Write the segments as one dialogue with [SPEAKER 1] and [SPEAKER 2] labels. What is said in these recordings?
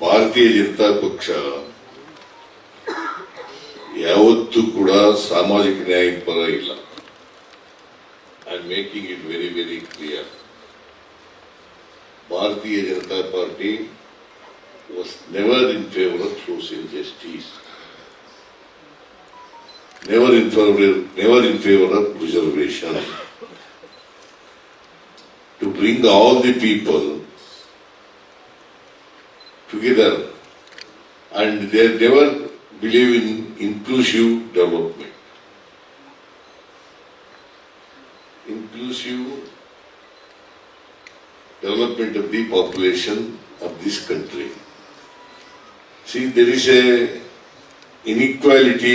[SPEAKER 1] ಭಾರತೀಯ ಜನತಾ ಪಕ್ಷ ಯಾವತ್ತೂ ಕೂಡ ಸಾಮಾಜಿಕ ನ್ಯಾಯ ಪರ ಇಲ್ಲ. I am making it very very clear. Bharatiya Janata Party was never in favor of social justice, never in favor of reservation, to bring all the people together, and they never believe in inclusive development. Inclusive development of the population of this country. See, there is a inequality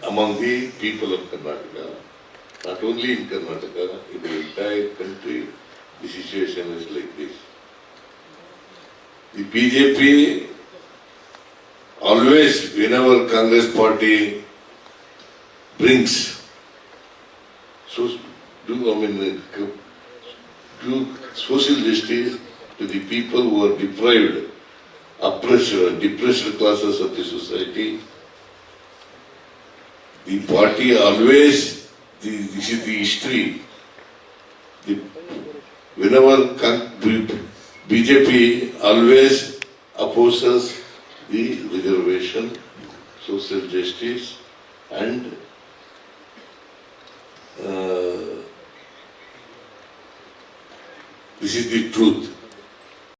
[SPEAKER 1] among the people of Karnataka. Not only in Karnataka, in the entire country, the situation is like this. The BJP always, whenever Congress party brings, do social justice to the people who are deprived, oppressed, depressed classes of the society, the party always, this is the history, whenever BJP always opposes the reservation, social justice, and this is the truth.